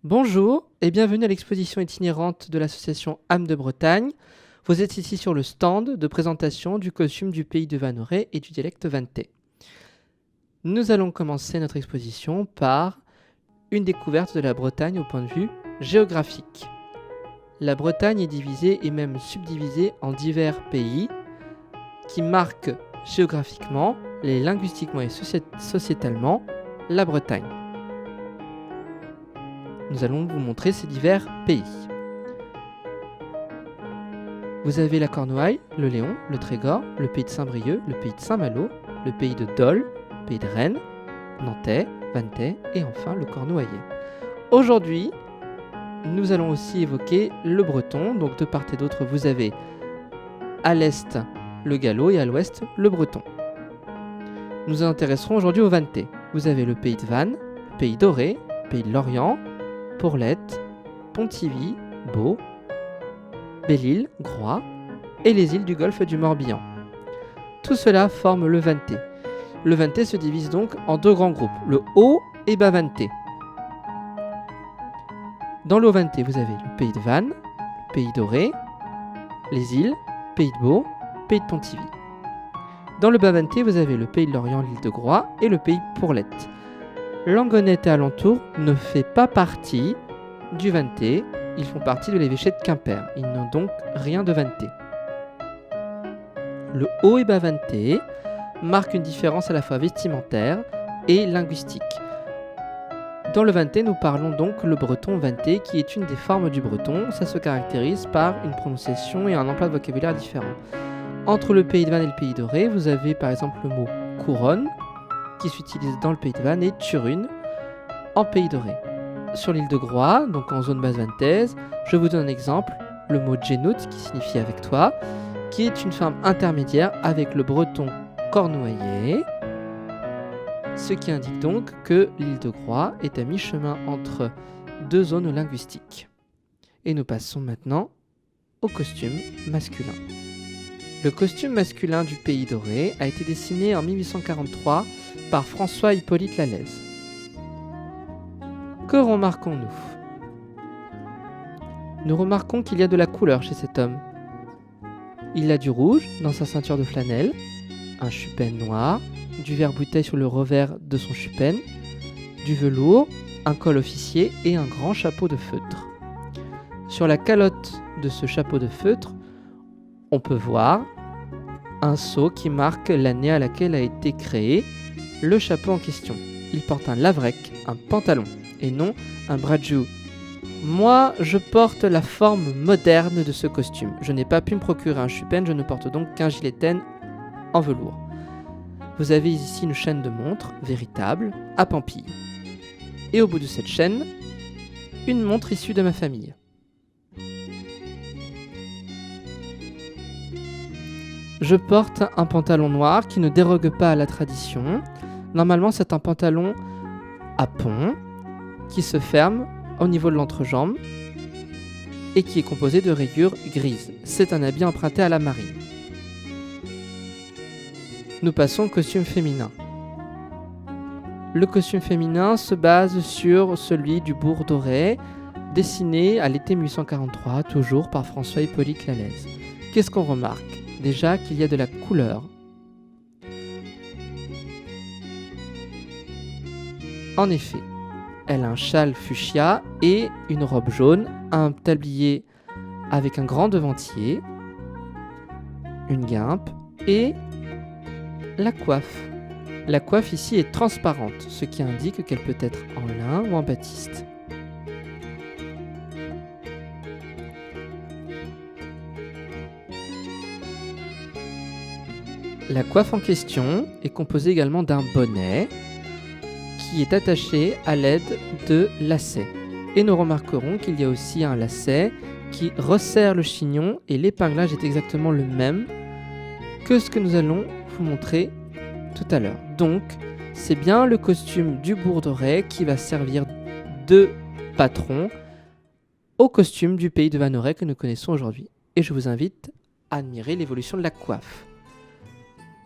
Bonjour et bienvenue à l'exposition itinérante de l'association âmes de Bretagne. Vous êtes ici sur le stand de présentation du costume du pays de Vanneray et du dialecte vantais. Nous allons commencer notre exposition par une découverte de la Bretagne au point de vue géographique. La Bretagne est divisée et même subdivisée en divers pays qui marquent géographiquement, et linguistiquement et sociétalement la Bretagne. Nous allons vous montrer ces divers pays. Vous avez la Cornouaille, le Léon, le Trégor, le pays de Saint-Brieuc, le pays de Saint-Malo, le pays de Dol, le pays de Rennes, Nantais, Vantais et enfin le Cornouaillais. Aujourd'hui, nous allons aussi évoquer le breton. Donc de part et d'autre, vous avez à l'est le gallo et à l'ouest le breton. Nous nous intéresserons aujourd'hui au vantais. Vous avez le pays de Vannes, le pays d'Auray, le pays de Lorient, Porlette, Pontivy, Beau, Belle-Île, Groix et les îles du golfe du Morbihan. Tout cela forme le vantais. Le vantais se divise donc en deux grands groupes, le haut et bas vantais. Dans le haut vantais, vous avez le pays de Vannes, le pays d'Auray, les îles, le pays de Beau, le pays de Pontivy. Dans le bas vantais, vous avez le pays de Lorient, l'île de Groix et le pays de Porlette. Langonette et alentour ne fait pas partie du vantais, ils font partie de l'évêché de Quimper. Ils n'ont donc rien de vantais. Le haut et bas vantais marquent une différence à la fois vestimentaire et linguistique. Dans le vantais, nous parlons donc le breton vantais qui est une des formes du breton. Ça se caractérise par une prononciation et un emploi de vocabulaire différent. Entre le pays de Vannes et le pays d'Auray, vous avez par exemple le mot couronne qui s'utilise dans le pays de Vannes et Turune en pays d'Auray. Sur l'île de Groix, donc en zone basse vantaise, je vous donne un exemple, le mot djenout qui signifie avec toi, qui est une forme intermédiaire avec le breton cornouaillais, ce qui indique donc que l'île de Groix est à mi-chemin entre deux zones linguistiques. Et nous passons maintenant au costume masculin. Le costume masculin du pays d'Auray a été dessiné en 1843 par François-Hippolyte Lallez. Que remarquons-nous ? Nous remarquons qu'il y a de la couleur chez cet homme. Il a du rouge dans sa ceinture de flanelle, un chupène noir, du vert-bouteille sur le revers de son chupène, du velours, un col officier et un grand chapeau de feutre. Sur la calotte de ce chapeau de feutre, on peut voir un sceau qui marque l'année à laquelle a été créé le chapeau en question. Il porte un lavrec, un pantalon, et non un bradjou. Moi, je porte la forme moderne de ce costume. Je n'ai pas pu me procurer un chupène, je ne porte donc qu'un gilet-taine en velours. Vous avez ici une chaîne de montre, véritable, à Pampille. Et au bout de cette chaîne, une montre issue de ma famille. Je porte un pantalon noir qui ne dérogue pas à la tradition. Normalement, c'est un pantalon à pont qui se ferme au niveau de l'entrejambe et qui est composé de rayures grises. C'est un habit emprunté à la marine. Nous passons au costume féminin. Le costume féminin se base sur celui du bourg d'Auray, dessiné à l'été 1843, toujours par François-Hippolyte Lallez. Qu'est-ce qu'on remarque ? Déjà qu'il y a de la couleur. En effet, elle a un châle fuchsia et une robe jaune, un tablier avec un grand devantier, une guimpe et la coiffe. La coiffe ici est transparente, ce qui indique qu'elle peut être en lin ou en batiste. La coiffe en question est composée également d'un bonnet qui est attaché à l'aide de lacets. Et nous remarquerons qu'il y a aussi un lacet qui resserre le chignon et l'épinglage est exactement le même que ce que nous allons vous montrer tout à l'heure. Donc, c'est bien le costume du bourg d'Auray qui va servir de patron au costume du pays de Vanneray que nous connaissons aujourd'hui. Et je vous invite à admirer l'évolution de la coiffe.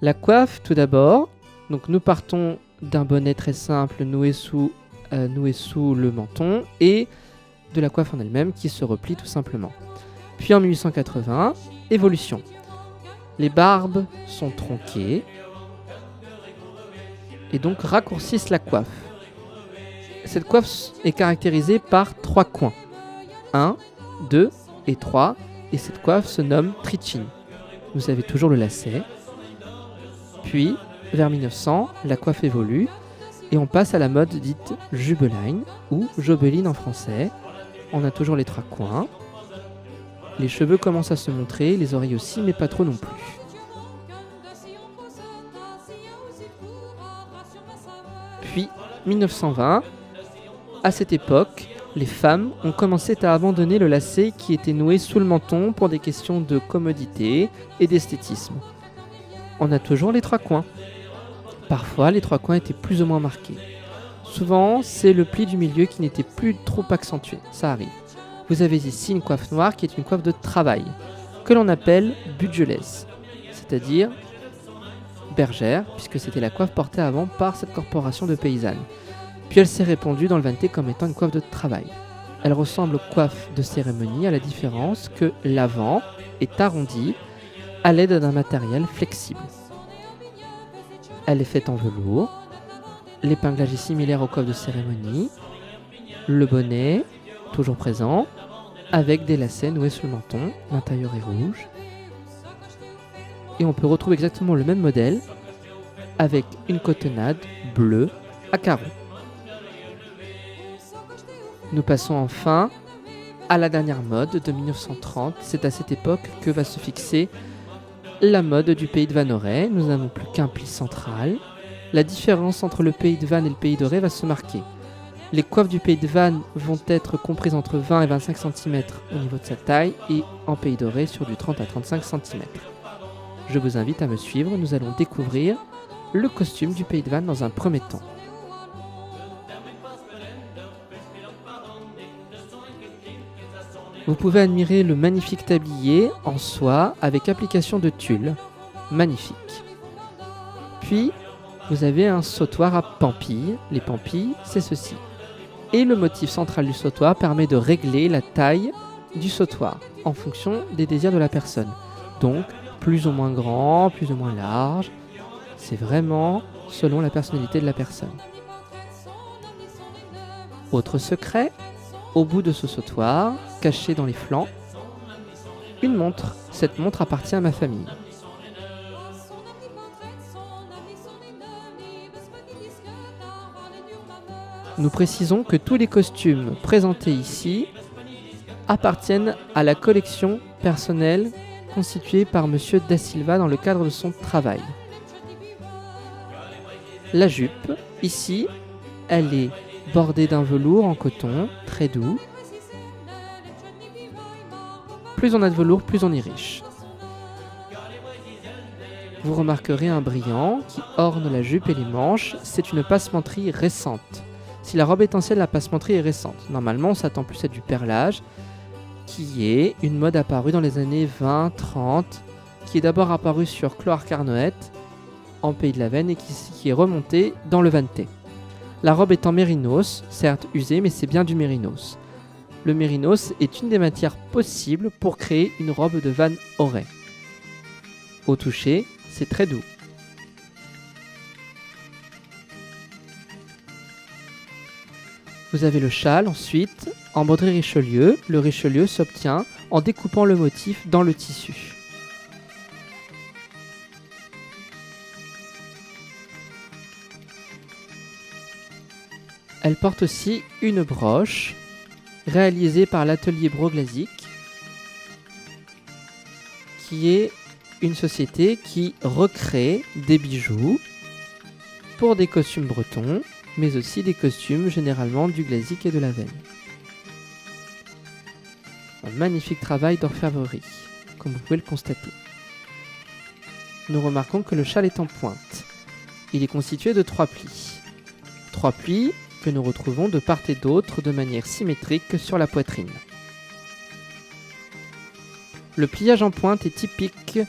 La coiffe, tout d'abord, donc nous partons d'un bonnet très simple noué sous nouée sous le menton et de la coiffe en elle-même qui se replie tout simplement. Puis en 1880, évolution. Les barbes sont tronquées et donc raccourcissent la coiffe. Cette coiffe est caractérisée par 3 coins. 1, 2 et 3, et cette coiffe se nomme tritchin. Vous avez toujours le lacet. Puis, vers 1900, la coiffe évolue et on passe à la mode dite jubeline ou jobeline en français. On a toujours les 3 coins. Les cheveux commencent à se montrer, les oreilles aussi, mais pas trop non plus. Puis, 1920, à cette époque, les femmes ont commencé à abandonner le lacet qui était noué sous le menton pour des questions de commodité et d'esthétisme. On a toujours les 3 coins. Parfois, les 3 coins étaient plus ou moins marqués. Souvent, c'est le pli du milieu qui n'était plus trop accentué. Ça arrive. Vous avez ici une coiffe noire qui est une coiffe de travail, que l'on appelle budgelaise, c'est-à-dire bergère, puisque c'était la coiffe portée avant par cette corporation de paysannes. Puis elle s'est répandue dans le Vanté comme étant une coiffe de travail. Elle ressemble aux coiffes de cérémonie à la différence que l'avant est arrondi à l'aide d'un matériel flexible. Elle est faite en velours. L'épinglage est similaire aux coiffes de cérémonie. Le bonnet, toujours présent, avec des lacets noués sous le menton. L'intérieur est rouge. Et on peut retrouver exactement le même modèle avec une cotonnade bleue à carreaux. Nous passons enfin à la dernière mode de 1930. C'est à cette époque que va se fixer la mode du pays de Vanneaurais. Nous n'avons plus qu'un pli central. La différence entre le pays de Vannes et le pays d'Auray va se marquer. Les coiffes du pays de Vannes vont être comprises entre 20 et 25 cm au niveau de sa taille et en pays d'Auray sur du 30 à 35 cm. Je vous invite à me suivre, nous allons découvrir le costume du pays de Vannes dans un premier temps. Vous pouvez admirer le magnifique tablier en soie avec application de tulle. Magnifique. Puis, vous avez un sautoir à pampilles. Les pampilles, c'est ceci. Et le motif central du sautoir permet de régler la taille du sautoir en fonction des désirs de la personne. Donc, plus ou moins grand, plus ou moins large. C'est vraiment selon la personnalité de la personne. Autre secret, au bout de ce sautoir, caché dans les flancs, une montre. Cette montre appartient à ma famille. Nous précisons que tous les costumes présentés ici appartiennent à la collection personnelle constituée par Monsieur Da Silva dans le cadre de son travail. La jupe, ici, elle est bordée d'un velours en coton, très doux. Plus on a de velours, plus on est riche. Vous remarquerez un brillant qui orne la jupe et les manches. C'est une passementerie récente. Si la robe est ancienne, la passementerie est récente. Normalement, on s'attend plus à du perlage, qui est une mode apparue dans les années 20-30, qui est d'abord apparue sur Clohars-Carnoët, en Pays de la Veine, et qui est remontée dans le Vanté. La robe est en mérinos, certes usée, mais c'est bien du mérinos. Le mérinos est une des matières possibles pour créer une robe de Van Auray. Au toucher, c'est très doux. Vous avez le châle ensuite, en broderie Richelieu. Le Richelieu s'obtient en découpant le motif dans le tissu. Elle porte aussi une broche réalisée par l'atelier Broglazic, qui est une société qui recrée des bijoux pour des costumes bretons, mais aussi des costumes généralement du Glazic et de la Veine. Un magnifique travail d'orfèvrerie, comme vous pouvez le constater. Nous remarquons que le châle est en pointe. Il est constitué de 3 plis. 3 plis que nous retrouvons de part et d'autre de manière symétrique sur la poitrine. Le pliage en pointe est typique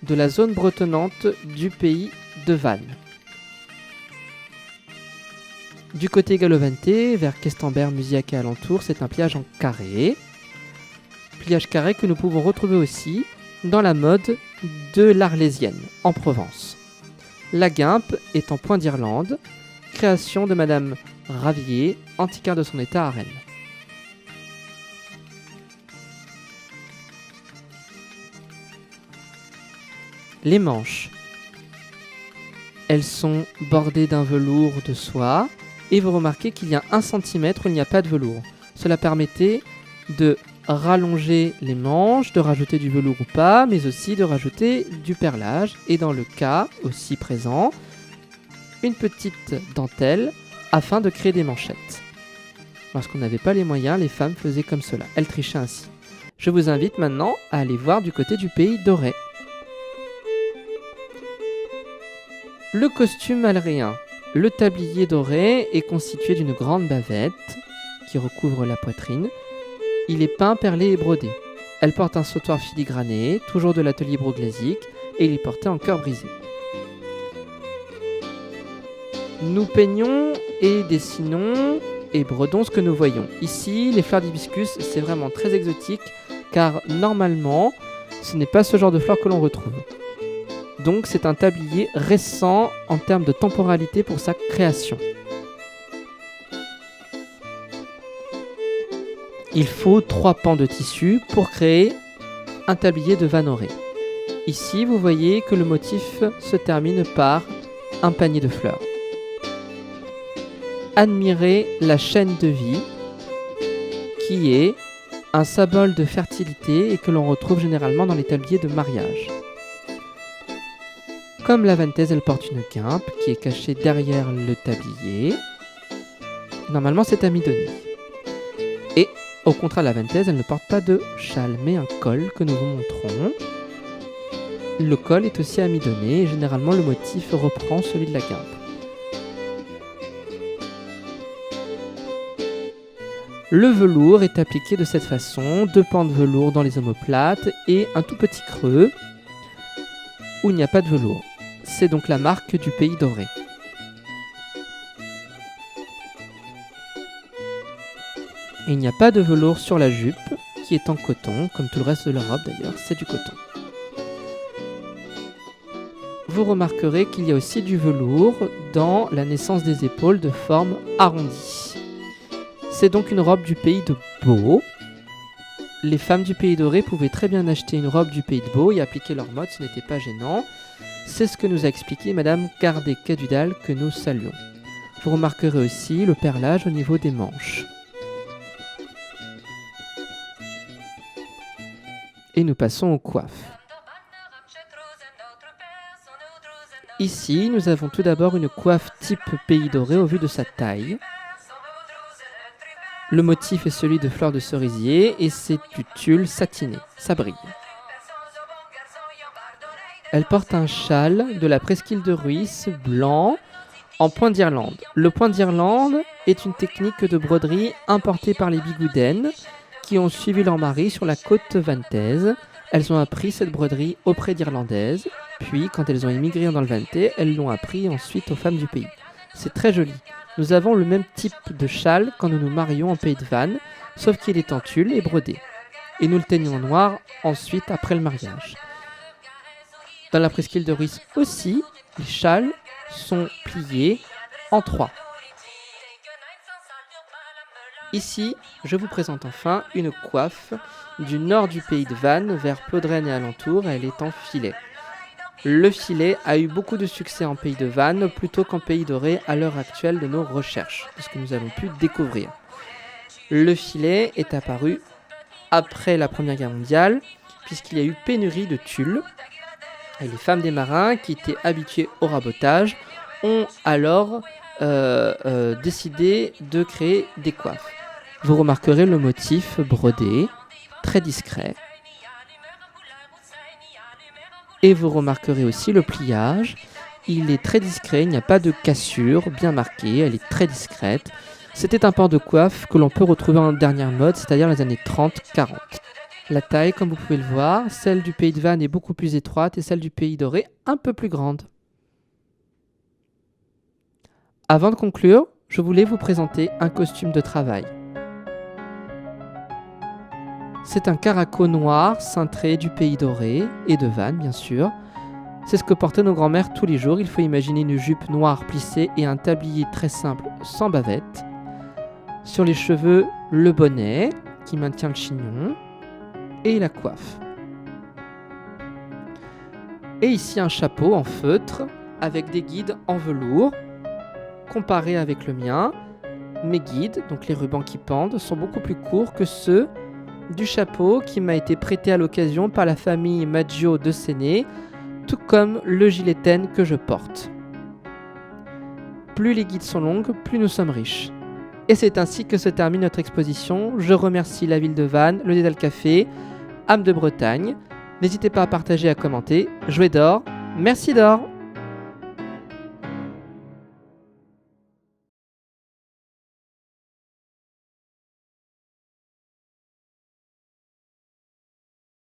de la zone bretonnante du pays de Vannes. Du côté Galo-Vanté, vers Questembert, Musiac et alentour, c'est un pliage en carré. Pliage carré que nous pouvons retrouver aussi dans la mode de l'Arlésienne, en Provence. La guimpe est en point d'Irlande, création de Madame Ravier, antiquaire de son état à Rennes. Les manches. Elles sont bordées d'un velours de soie et vous remarquez qu'il y a 1 cm où il n'y a pas de velours. Cela permettait de rallonger les manches, de rajouter du velours ou pas, mais aussi de rajouter du perlage et dans le cas aussi présent, une petite dentelle afin de créer des manchettes. Lorsqu'on n'avait pas les moyens, les femmes faisaient comme cela, elles trichaient ainsi. Je vous invite maintenant à aller voir du côté du pays doré. Le costume alréen. Le tablier doré est constitué d'une grande bavette qui recouvre la poitrine. Il est peint, perlé et brodé. Elle porte un sautoir filigrané, toujours de l'atelier broglasique, et il est porté en cœur brisé. Nous peignons et dessinons et brodons ce que nous voyons. Ici, les fleurs d'hibiscus, c'est vraiment très exotique, car normalement, ce n'est pas ce genre de fleurs que l'on retrouve. Donc c'est un tablier récent en termes de temporalité pour sa création. Il faut 3 pans de tissu pour créer un tablier de Vanoré. Ici, vous voyez que le motif se termine par un panier de fleurs. Admirez la chaîne de vie, qui est un symbole de fertilité et que l'on retrouve généralement dans les tabliers de mariage. Comme la vantaise, elle porte une guimpe qui est cachée derrière le tablier. Normalement, c'est amidonné. Et au contraire de la vantaise, elle ne porte pas de châle, mais un col que nous vous montrons. Le col est aussi amidonné et généralement le motif reprend celui de la guimpe. Le velours est appliqué de cette façon, 2 pans de velours dans les omoplates et un tout petit creux où il n'y a pas de velours. C'est donc la marque du pays doré. Et il n'y a pas de velours sur la jupe qui est en coton, comme tout le reste de la robe d'ailleurs, c'est du coton. Vous remarquerez qu'il y a aussi du velours dans la naissance des épaules de forme arrondie. C'est donc une robe du pays de Beau. Les femmes du pays doré pouvaient très bien acheter une robe du pays de Beau et appliquer leur mode, ce n'était pas gênant. C'est ce que nous a expliqué Madame Cardé-Cadudal que nous saluons. Vous remarquerez aussi le perlage au niveau des manches. Et nous passons aux coiffes. Ici, nous avons tout d'abord une coiffe type pays doré au vu de sa taille. Le motif est celui de fleurs de cerisier et c'est du tulle satiné, ça brille. Elle porte un châle de la presqu'île de Rhuys blanc en point d'Irlande. Le point d'Irlande est une technique de broderie importée par les bigoudaines qui ont suivi leur mari sur la côte vantaise. Elles ont appris cette broderie auprès d'Irlandaises, puis quand elles ont immigré dans le Vanté, elles l'ont appris ensuite aux femmes du pays. C'est très joli. Nous avons le même type de châle quand nous nous marions en pays de Vannes, sauf qu'il est en tulle et brodé. Et nous le teignons en noir ensuite après le mariage. Dans la presqu'île de Rhuys aussi, les châles sont pliés en 3. Ici, je vous présente enfin une coiffe du nord du pays de Vannes vers Plodren et alentour, elle est en filet. Le filet a eu beaucoup de succès en pays de Vannes plutôt qu'en pays doré à l'heure actuelle de nos recherches, de ce que nous avons pu découvrir. Le filet est apparu après la Première Guerre mondiale, puisqu'il y a eu pénurie de tulle, et les femmes des marins qui étaient habituées au rabotage ont alors décidé de créer des coiffes. Vous remarquerez le motif brodé, très discret. Et vous remarquerez aussi le pliage. Il est très discret, il n'y a pas de cassure bien marquée, elle est très discrète. C'était un pan de coiffe que l'on peut retrouver en dernière mode, c'est-à-dire les années 30-40. La taille, comme vous pouvez le voir, celle du pays de Vannes est beaucoup plus étroite et celle du pays doré un peu plus grande. Avant de conclure, je voulais vous présenter un costume de travail. C'est un caraco noir cintré du pays doré et de Vannes bien sûr. C'est ce que portaient nos grands-mères tous les jours. Il faut imaginer une jupe noire plissée et un tablier très simple sans bavette. Sur les cheveux, le bonnet qui maintient le chignon et la coiffe. Et ici un chapeau en feutre avec des guides en velours. Comparé avec le mien, mes guides, donc les rubans qui pendent, sont beaucoup plus courts que ceux du chapeau qui m'a été prêté à l'occasion par la famille Maggio de Séné, tout comme le gilet laine que je porte. Plus les guides sont longues, plus nous sommes riches. Et c'est ainsi que se termine notre exposition. Je remercie la ville de Vannes, le Dédale Café, âme de Bretagne. N'hésitez pas à partager et à commenter. Jouez d'or, merci d'or.